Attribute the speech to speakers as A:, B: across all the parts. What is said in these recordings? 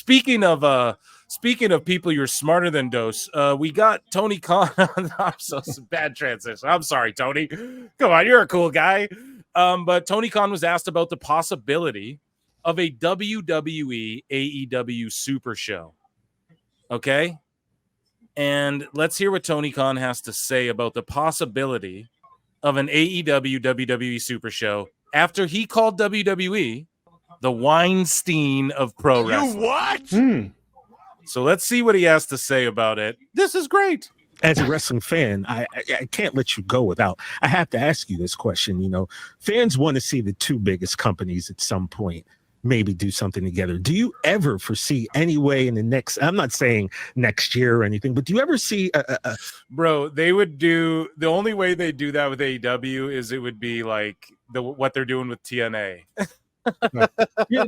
A: speaking of people you're smarter than Dose, we got Tony Khan. I'm so bad transition. I'm sorry, Tony. Come on, you're a cool guy. But Tony Khan was asked about the possibility of a WWE AEW Super Show. Okay, and let's hear what Tony Khan has to say about the possibility of an AEW WWE Super Show after he called WWE the Weinstein of pro wrestling.
B: You what?
A: So let's see what he has to say about it. This is great.
C: As a wrestling fan, I can't let you go without. I have to ask you this question. You know, fans want to see the two biggest companies at some point maybe do something together. Do you ever foresee any way in the next, I'm not saying next year or anything, but do you ever see
A: Bro, they would do, the only way they do that with AEW is it would be like what they're doing with TNA.
D: Yeah,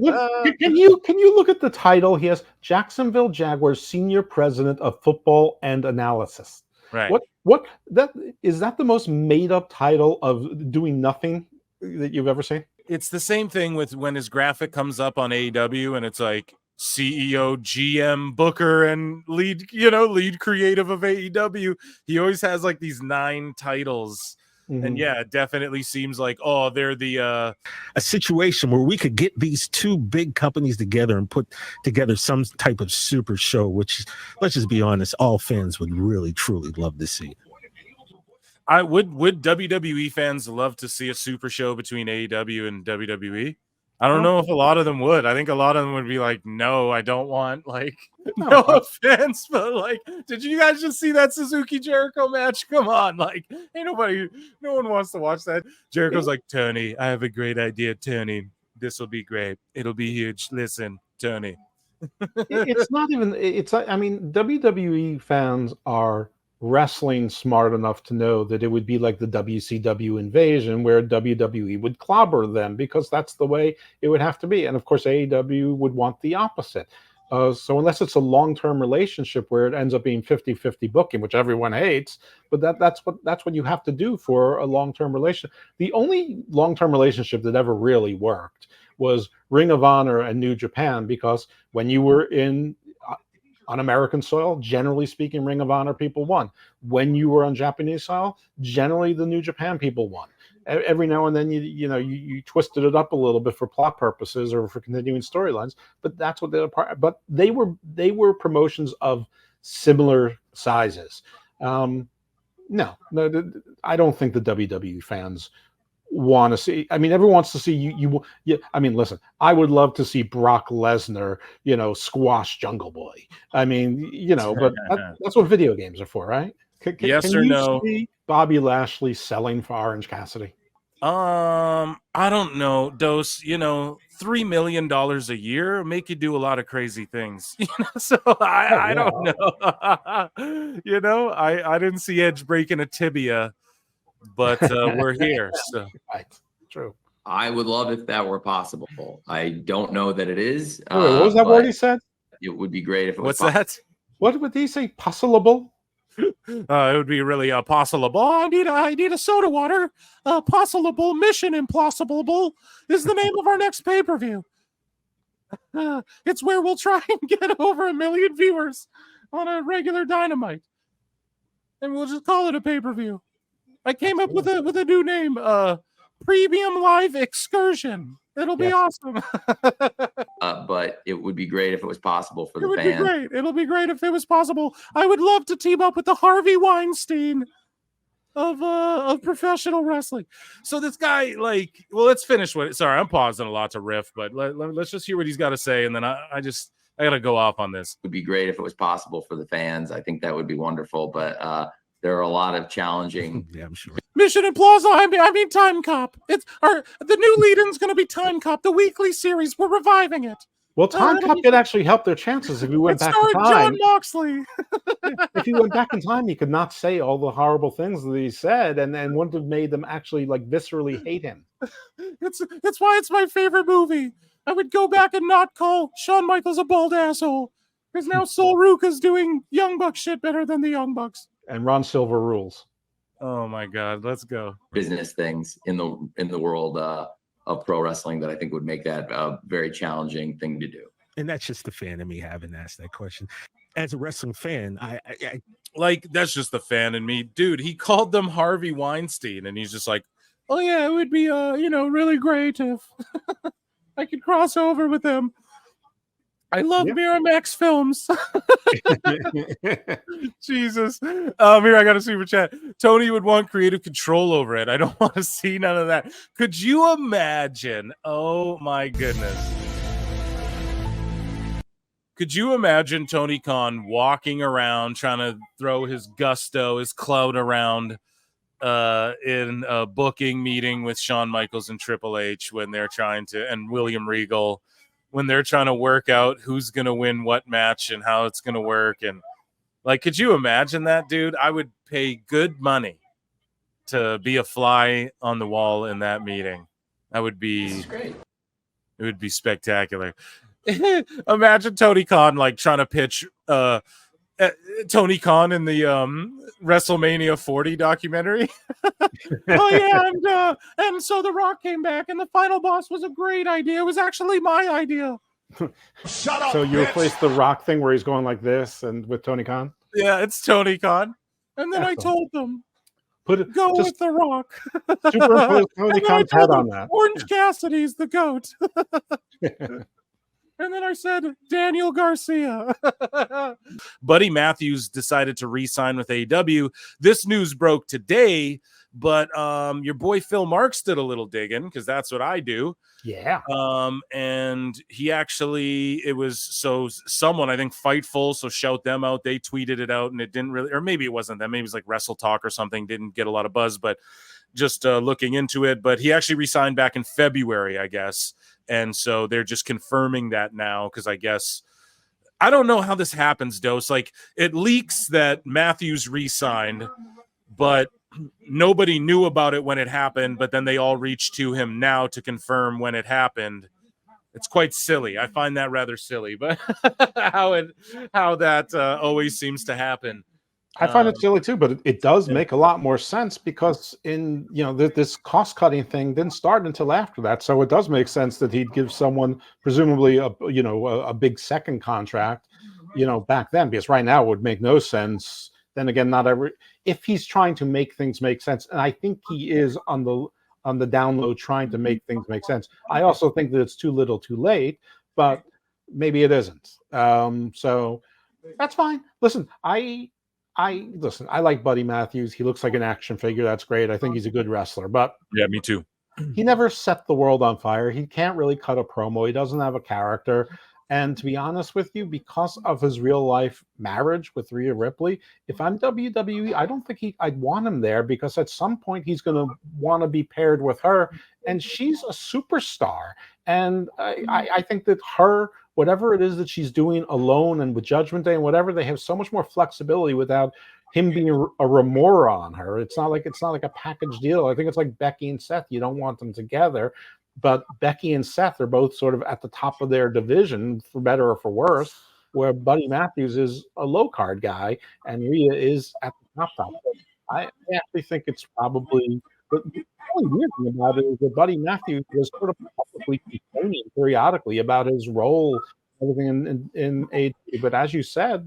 D: can you look at the title? He has Jacksonville Jaguars Senior President of Football and Analysis.
A: Right.
D: What that is that the most made up title of doing nothing that you've ever seen?
A: It's the same thing with when his graphic comes up on AEW and it's like CEO, GM, Booker, and lead creative of AEW. He always has like these 9 titles. And yeah, it definitely seems like, they're the
C: a situation where we could get these two big companies together and put together some type of super show, which, let's just be honest, all fans would really truly love to see.
A: I would WWE fans love to see a super show between AEW and WWE? I don't know if a lot of them would. I think a lot of them would be like, no, I don't want, like, no offense, but like, did you guys just see that Suzuki Jericho match? Come on, like, no one wants to watch that. Jericho's like, Tony, I have a great idea, Tony. This will be great. It'll be huge. Listen, Tony.
D: It's not even, I mean, WWE fans are wrestling smart enough to know that it would be like the WCW invasion where WWE would clobber them because that's the way it would have to be. And of course, AEW would want the opposite. So unless it's a long-term relationship where it ends up being 50-50 booking, which everyone hates, but that's what you have to do for a long-term relationship. The only long-term relationship that ever really worked was Ring of Honor and New Japan, because when you were on American soil, generally speaking, Ring of Honor people won. When you were on Japanese soil, generally the New Japan people won. Every now and then, you twisted it up a little bit for plot purposes or for continuing storylines, but that's what they're part. But they were promotions of similar sizes. No, I don't think the WWE fans want to see. I mean, everyone wants to see you. I mean, listen, I would love to see Brock Lesnar, squash Jungle Boy. I mean, but that's what video games are for, right?
A: Yes or no?
D: See Bobby Lashley selling for Orange Cassidy?
A: I don't know. Dose, $3 million a year make you do a lot of crazy things. So I don't know. I didn't see Edge breaking a tibia, but we're here. So
D: right, true.
E: I would love if that were possible. I don't know that it is.
D: Wait, what was that word he said?
E: It would be great if it was.
A: What's that?
D: What would he say? Possible?
A: It would be really possible. I need a soda water. Possible Mission Impossible is the name of our next pay-per-view. It's where we'll try and get over 1 million viewers on a regular Dynamite, and we'll just call it a pay-per-view. I came up with a new name, Premium Live Excursion. It'll be awesome.
E: But it would be great if it was possible for the fans.
A: It would be great. It'll be great if it was possible. I would love to team up with the Harvey Weinstein of professional wrestling. So this guy, let's finish with it. Sorry, I'm pausing a lot to riff, but let's just hear what he's got to say, and then I got to go off on this.
E: It would be great if it was possible for the fans. I think that would be wonderful, but there are a lot of challenging.
C: Yeah, I'm sure.
A: Mission Implaza. I mean, Time Cop. The new lead-in's going to be Time Cop, the weekly series. We're reviving it.
D: Well, Time Cop could actually help their chances if we went back in time.
A: John Moxley.
D: If he went back in time, he could not say all the horrible things that he said, and wouldn't have made them actually viscerally hate him.
A: That's why it's my favorite movie. I would go back and not call Shawn Michaels a bald asshole, because now Sol Ruka's doing Young Bucks shit better than the Young Bucks.
D: And Ron Silver rules.
A: Oh my God, let's go.
E: Business things in the world of pro wrestling that I think would make that a very challenging thing to do.
C: And that's just the fan in me having asked that question. As a wrestling fan, I
A: like, that's just the fan in me, dude. He called them Harvey Weinstein, and he's just like, oh yeah, it would be really great if I could cross over with them. I love Miramax films. Jesus. Here, I got a super chat. Tony would want creative control over it. I don't want to see none of that. Could you imagine? Oh my goodness. Could you imagine Tony Khan walking around trying to throw his gusto, his clout around in a booking meeting with Shawn Michaels and Triple H when they're trying to, and William Regal, when they're trying to work out who's going to win what match and how it's going to work? And like, could you imagine that, dude? I would pay good money to be a fly on the wall in that meeting. That would be great. It would be spectacular. Imagine Tony Khan like trying to pitch Tony Khan in the WrestleMania 40 documentary. Oh yeah, and so The Rock came back, and the final boss was a great idea. It was actually my idea.
E: Shut up.
D: So you replace the Rock thing where he's going like this, and with Tony Khan.
A: Yeah, it's Tony Khan. And then I told them, go with The Rock.
D: Superimpose Tony Khan's head on that.
A: Orange Cassidy's the GOAT. And then I said, Daniel Garcia. Buddy Matthews decided to re-sign with AEW. This news broke today, but your boy Phil Marks did a little digging, because that's what I do.
D: Yeah.
A: And he actually, it was someone, I think Fightful, so shout them out. They tweeted it out, and it didn't really, or maybe it wasn't them. Maybe it was like Wrestle Talk or something. Didn't get a lot of buzz, but just looking into it. But he actually re-signed back in February, I guess. And so they're just confirming that now, because I guess, I don't know how this happens, Dose. Like, it leaks that Matthews re-signed, but nobody knew about it when it happened, but then they all reached to him now to confirm when it happened. It's quite silly. I find that rather silly, but how that always seems to happen.
D: I find it silly too, but it does make a lot more sense, because in this cost cutting thing didn't start until after that, so it does make sense that he'd give someone presumably a big second contract, back then, because right now it would make no sense. Then again, if he's trying to make things make sense, and I think he is on the down low trying to make things make sense. I also think that it's too little, too late, but maybe it isn't. So that's fine. Listen, I like Buddy Matthews. He looks like an action figure. That's great. I think he's a good wrestler, but
A: yeah, me too.
D: He never set the world on fire. He can't really cut a promo. He doesn't have a character. And to be honest with you, because of his real life marriage with Rhea Ripley, if I'm WWE, I don't think I'd want him there, because at some point he's going to want to be paired with her, and she's a superstar. And I think that whatever it is that she's doing alone and with Judgment Day and whatever, they have so much more flexibility without him being a remora on her. It's not like a package deal. I think it's like Becky and Seth. You don't want them together, but Becky and Seth are both sort of at the top of their division, for better or for worse, where Buddy Matthews is a low card guy and Rhea is at the top. I actually think it's probably. But the only weird thing about it is that Buddy Matthews was sort of publicly complaining periodically about his role, everything in AEW. But as you said,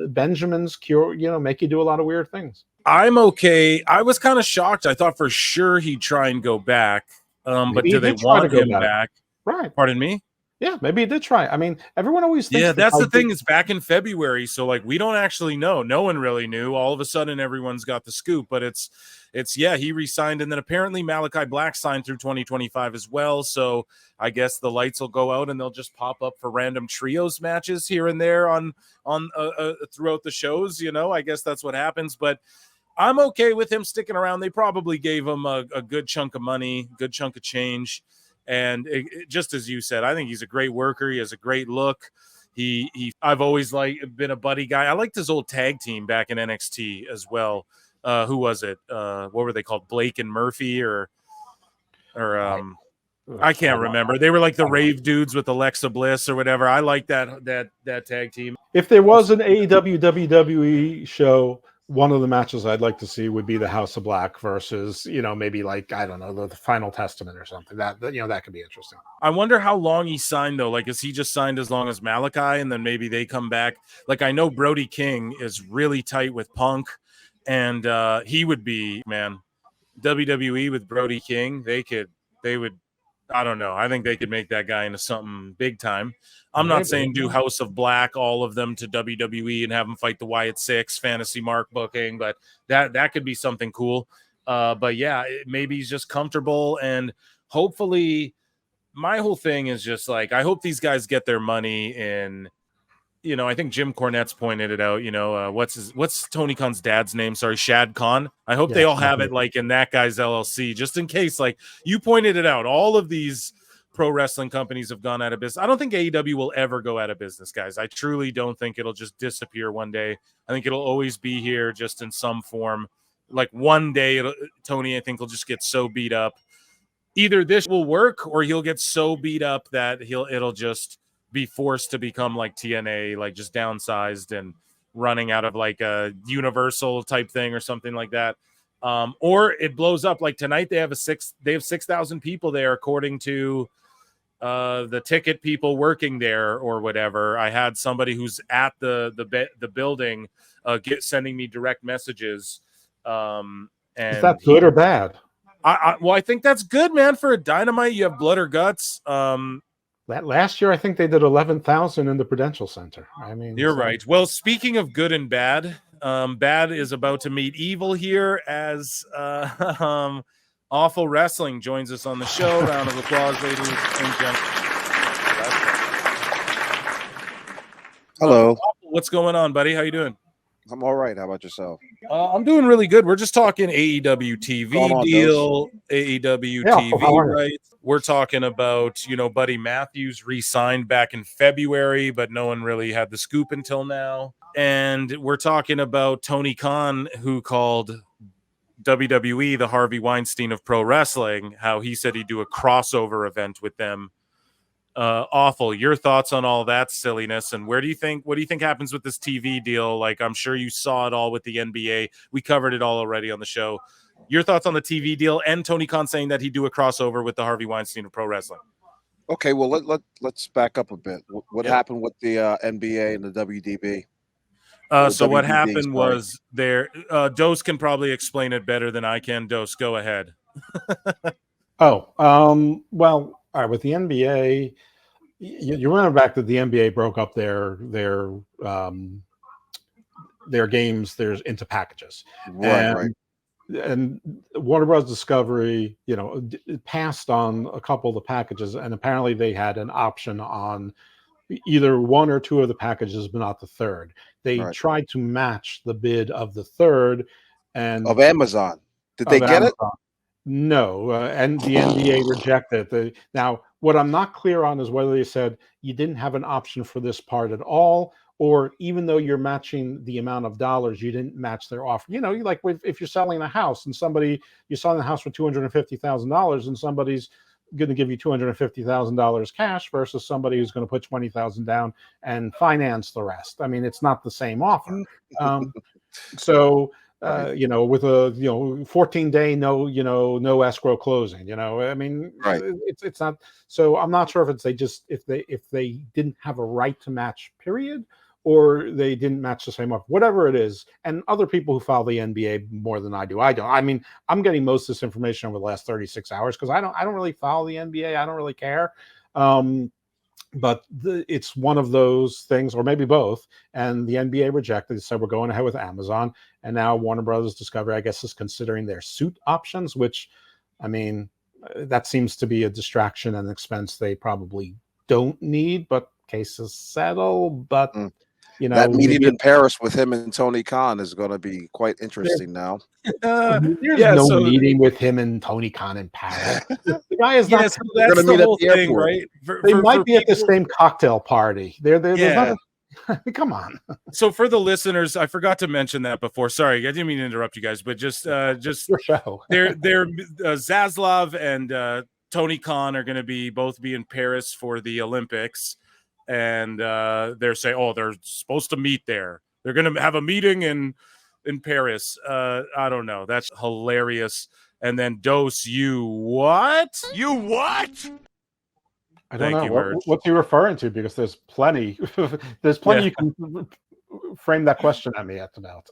D: Benjamin's cure, make you do a lot of weird things.
A: I'm okay. I was kind of shocked. I thought for sure he'd try and go back. But do they want him back?
D: Right.
A: Pardon me?
D: Yeah, maybe he did try. I mean, everyone always thinks.
A: Yeah, that's the thing. It's back in February, so like we don't actually know. No one really knew. All of a sudden, everyone's got the scoop. But it's he re-signed, and then apparently Malachi Black signed through 2025 as well. So I guess the lights will go out, and they'll just pop up for random trios matches here and there on throughout the shows. I guess that's what happens. But I'm okay with him sticking around. They probably gave him a good chunk of money, good chunk of change. And just as you said, I think he's a great worker. He has a great look. I've always been a Buddy guy. I liked his old tag team back in NXT as well. Who was it? What were they called? Blake and Murphy or I can't remember. They were like the rave dudes with Alexa Bliss or whatever. I like that tag team.
D: If there was an AEW WWE show One of the matches I'd like to see would be the House of Black versus, maybe like, I don't know, the Final Testament or something. That could be interesting.
A: I wonder how long he signed though. Like, is he just signed as long as Malachi, and then maybe they come back? Like, I know Brody King is really tight with Punk, and he would be, man, WWE with Brody King. They would. I don't know. I think they could make that guy into something big time. I'm not saying do House of Black, all of them to WWE and have them fight the Wyatt Six, fantasy mark booking, but that could be something cool. But yeah, maybe he's just comfortable, and hopefully, my whole thing is just like, I hope these guys get their money in. I think Jim Cornette's pointed it out. What's Tony Khan's dad's name? Sorry, Shad Khan. I hope they all have it like in that guy's LLC, just in case. Like you pointed it out, all of these pro wrestling companies have gone out of business. I don't think AEW will ever go out of business, guys. I truly don't think it'll just disappear one day. I think it'll always be here, just in some form. Like one day, Tony, I think, will just get so beat up. Either this will work, or he'll get so beat up that it'll just be forced to become like TNA, like just downsized and running out of like a Universal type thing or something like that. Or it blows up. Like tonight, they have 6,000 people there, according to the ticket people working there or whatever. I had somebody who's at the building sending me direct messages. And
D: is that good or bad?
A: Well, I think that's good, man. For a Dynamite, you have blood or guts.
D: Last year, I think they did 11,000 in the Prudential Center. I mean,
A: you're right. Well, speaking of good and bad, bad is about to meet evil here as Awful Wrestling joins us on the show. Round of applause, ladies and gentlemen.
B: Hello.
A: What's going on, buddy? How you doing?
B: I'm all right. How about yourself?
A: I'm doing really good. We're just talking AEW TV deal, AEW TV rights. We're talking about, Buddy Matthews re-signed back in February, but no one really had the scoop until now. And we're talking about Tony Khan, who called WWE the Harvey Weinstein of pro wrestling, how he said he'd do a crossover event with them. Awful. Your thoughts on all that silliness, and what do you think happens with this TV deal? Like, I'm sure you saw it all with the NBA. We covered it all already on the show. Your thoughts on the TV deal and Tony Khan saying that he'd do a crossover with the Harvey Weinstein of pro wrestling.
B: Okay, well let's back up a bit. What happened with the NBA and the WDB?
A: So what happened was Dose can probably explain it better than I can. Dose, go ahead.
D: Well, all right, with the NBA, you remember back that the NBA broke up their games into packages.
B: Right.
D: And Warner Bros. Discovery, passed on a couple of the packages, and apparently they had an option on either one or two of the packages, but not the third. They tried to match the bid of the third and
B: of Amazon. Did they get it?
D: No, and the NBA rejected it. Now, what I'm not clear on is whether they said you didn't have an option for this part at all, or even though you're matching the amount of dollars, you didn't match their offer. Like if you're selling a house and you're selling the house for $250,000 and somebody's going to give you $250,000 cash versus somebody who's going to put $20,000 down and finance the rest. I mean, it's not the same offer. With a 14-day no escrow closing. I mean, it's not. So I'm not sure if they didn't have a right to match, period, or they didn't match the same offer, whatever it is. And other people who follow the NBA more than I do, I don't. I mean, I'm getting most of this information over the last 36 hours because I don't really follow the NBA. I don't really care. But it's one of those things, or maybe both. And the NBA rejected. They said we're going ahead with Amazon, and now Warner Brothers Discovery, I guess, is considering their suit options. Which, I mean, that seems to be a distraction and expense they probably don't need. But cases settle. But
B: that meeting in Paris with him and Tony Khan is going to be quite interesting now.
D: There's no meeting with him and Tony Khan in Paris. The guy is not.
A: So that's the whole thing, right?
D: They might be at the same cocktail party. There's not come on.
A: So for the listeners, I forgot to mention that before. Sorry, I didn't mean to interrupt you guys, but just
D: your show.
A: they're Zaslav and Tony Khan are going to both be in Paris for the Olympics. And they're saying, they're supposed to meet there. They're going to have a meeting in in Paris. I don't know. That's hilarious. And then Dose, you what?
F: You what?
D: I don't
A: Thank
D: know
A: you, Merch.
D: what's he referring to, because there's plenty. There's plenty you can frame that question at me about.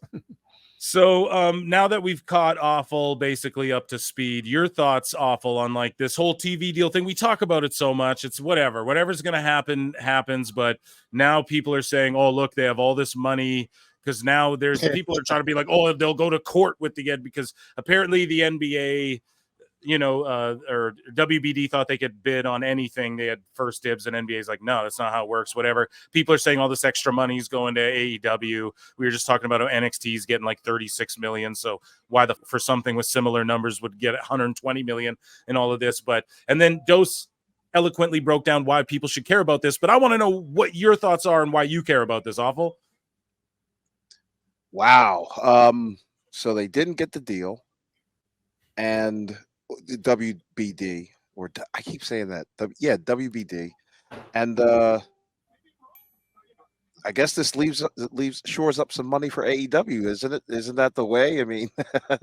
A: So now that we've caught Awful basically up to speed, your thoughts, Awful, on like this whole TV deal thing? We talk about it so much. It's whatever's going to happen happens. But now people are saying, oh, look, they have all this money, because now there's people are trying to be like, oh, they'll go to court with the end, because apparently the NBA, or WBD thought they could bid on anything. They had first dibs, and NBA's like, no, that's not how it works. Whatever. People are saying all this extra money is going to AEW. We were just talking about how NXT is getting like 36 million. So why for something with similar numbers would get 120 million in all of this? And then Dose eloquently broke down why people should care about this. But I want to know what your thoughts are and why you care about this, Awful.
B: Wow. So they didn't get the deal, and the WBD, or I keep saying that. WBD, and I guess this shores up some money for AEW, isn't it? Isn't that the way? I mean,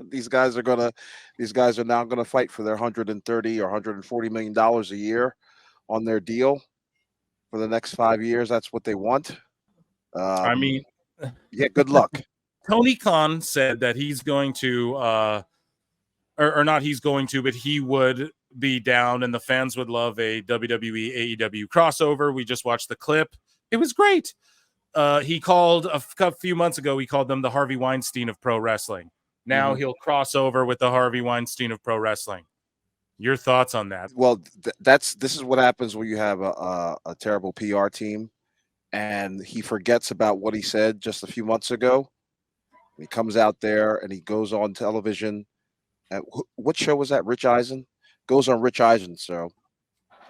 B: these guys are now gonna fight for their $130 or $140 million a year on their deal for the next 5 years. That's what they want.
A: I mean,
B: yeah, good luck.
A: Tony Khan said that he's going to or not he's going to, but he would be down, and the fans would love a WWE AEW crossover. We just watched the clip. It was great. He called a few months ago, he called them the Harvey Weinstein of pro wrestling. Now he'll cross over with the Harvey Weinstein of pro wrestling. Your thoughts on that?
B: Well, this is what happens when you have a terrible PR team, and he forgets about what he said just a few months ago. He comes out there and he goes on television. What show was that? Rich Eisen goes on Rich Eisen's show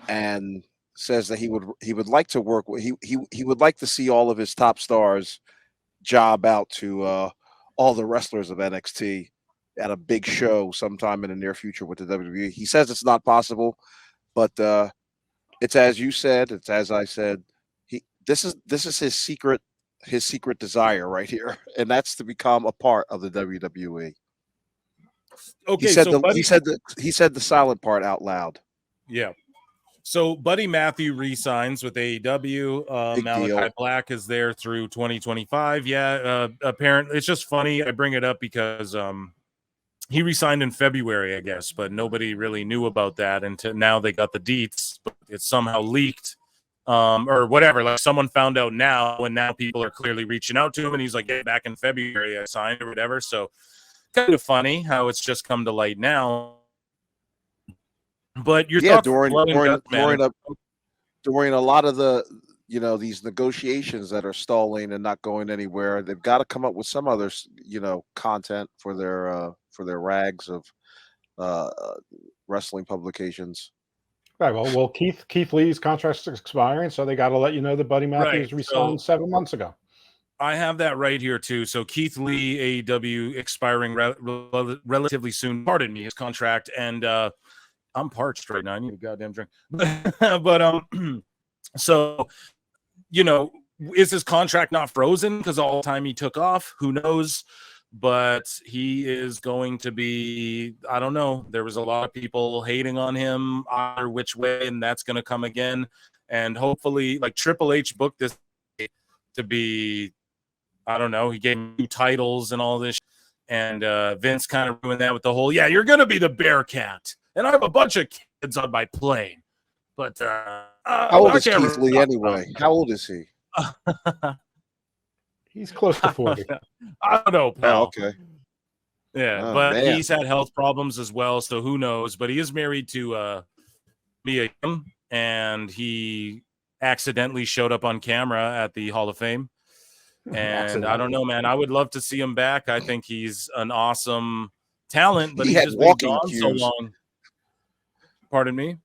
B: and says that he would like to work with he would like to see all of his top stars job out to all the wrestlers of NXT at a big show sometime in the near future with the WWE. He says it's not possible, but it's as you said, it's as I said. This is his secret desire right here, and that's to become a part of the WWE.
A: Okay,
B: he said the silent part out loud.
A: Yeah. So Buddy Matthew re-signs with AEW. Malachi Black is there through 2025. Yeah, apparently it's just funny. I bring it up because he re-signed in February, I guess, but nobody really knew about that until now. They got the deets, but it's somehow leaked, or whatever. Like someone found out now, and now people are clearly reaching out to him, and he's like, "Yeah, back in February, I signed or whatever." So kind of funny how it's just come to light now. But your thoughts
B: during a lot of the these negotiations that are stalling and not going anywhere, they've got to come up with some other content for their rags of wrestling publications.
D: Right. Well, Keith Lee's contract's expiring, so they got to let you know that Buddy Matthews resigned 7 months ago.
A: I have that right here too. So Keith Lee, AEW, expiring relatively soon. Pardon me, his contract, and I'm parched right now. I need a goddamn drink. But so is his contract not frozen because all the time he took off? Who knows? But he is going to be. I don't know. There was a lot of people hating on him either which way, and that's going to come again. And hopefully, like Triple H booked this to be. I don't know. He gave him 2 titles and all this, and Vince kind of ruined that with the whole, yeah, you're going to be the Bearcat, and I have a bunch of kids on my plane. But
B: how old is Keith Lee anyway? How old is he?
D: He's close to 40.
A: I don't know, pal.
B: Oh, okay.
A: Yeah, but man, he's had health problems as well, so who knows? But he is married to Mia Yim, and he accidentally showed up on camera at the Hall of Fame. And I don't know, man. I would love to see him back. I think he's an awesome talent, but he's just been gone so long. Pardon me?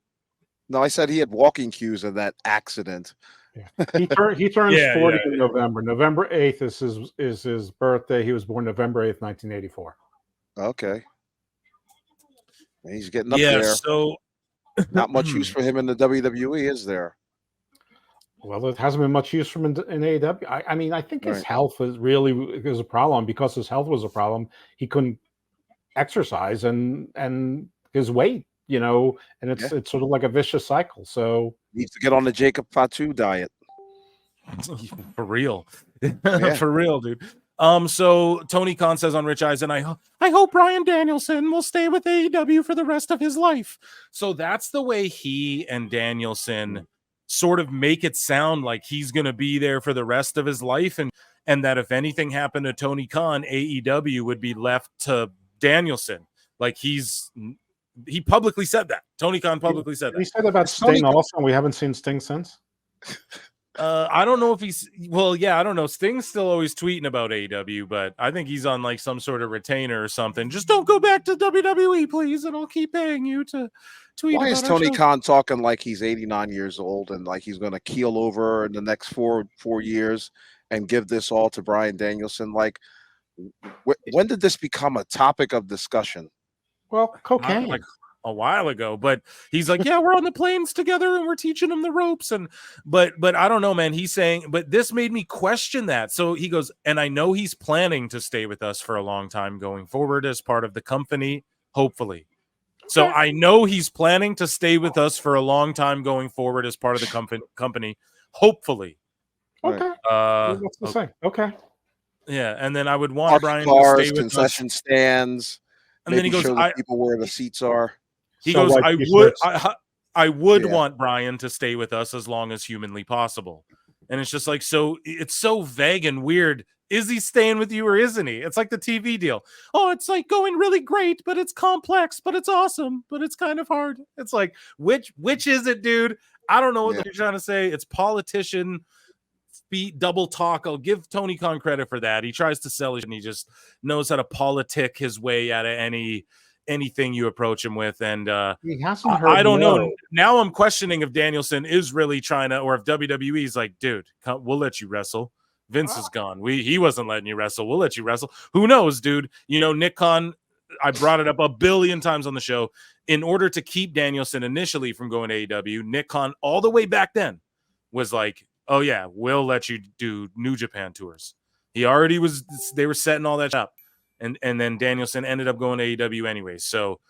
B: No, I said he had walking cues in that accident.
D: Yeah. He turns 40 in November. November 8th is his birthday. He was born November 8th, 1984.
B: Okay. He's getting up there.
A: So
B: not much use for him in the WWE, is there?
D: Well, it hasn't been much use from in AEW. I mean, I think his
B: Right.
D: health was a problem. Because his health was a problem, he couldn't exercise and his weight, and
B: Yeah.
D: it's sort of like a vicious cycle. So
B: Needs to get on the Jacob Fatu diet.
A: For real.
B: Yeah.
A: For real, dude. So Tony Khan says on Rich Eisen, I hope Bryan Danielson will stay with AEW for the rest of his life. So that's the way he and Danielson sort of make it sound like he's going to be there for the rest of his life, and that if anything happened to Tony Khan, AEW would be left to Danielson. Like he publicly said that. Tony Khan publicly said
D: he
A: that.
D: said about
B: Tony
D: Sting also, and we haven't seen Sting since.
A: I don't know if he's I don't know. Sting's still always tweeting about AEW, but I think he's on like some sort of retainer or something. Just don't go back to WWE, please, and I'll keep paying you to tweet.
B: Why
A: about
B: is
A: our
B: Tony
A: show.
B: Khan talking like he's 89 years old and like he's going to keel over in the next four years and give this all to Bryan Danielson? Like, when did this become a topic of discussion?
D: Well, cocaine.
A: Like a while ago, but he's like, yeah, we're on the planes together and we're teaching him the ropes. But I don't know, man. He's saying, but this made me question that. So he goes, and I know he's planning to stay with us for a long time going forward as part of the company, hopefully. So I know he's planning to stay with us for a long time going forward as part of the company, hopefully.
D: Okay. What's to say? Okay.
A: Yeah, and then I would want Bryan to
B: cars,
A: stay with
B: concession
A: us.
B: stands,
A: And then he goes,
B: show the people where the seats are.
A: He
D: So
A: goes,
D: white
A: I
D: t-shirts.
A: would
B: Yeah.
A: want Bryan to stay with us as long as humanly possible. And it's just like, so it's so vague and weird. Is he staying with you or isn't he? It's like the TV deal. Oh, it's like going really great, but it's complex, but it's awesome, but it's kind of hard. It's like, which is it, dude? I don't know what you're trying to say. It's politician speed double talk. I'll give Tony Khan credit for that. He tries to sell it and he just knows how to politic his way out of anything you approach him with. And
D: He hasn't heard.
A: I don't
D: no.
A: know. Now I'm questioning if Danielson is really trying to, or if WWE is like, dude, we'll let you wrestle. Vince is gone. He wasn't letting you wrestle. We'll let you wrestle. Who knows, dude? Nick Khan, I brought it up a billion times on the show. In order to keep Danielson initially from going to AEW, Nick Khan, all the way back then, was like, oh yeah, we'll let you do New Japan tours. He already was, they were setting all that up. And then Danielson ended up going to AEW anyway. So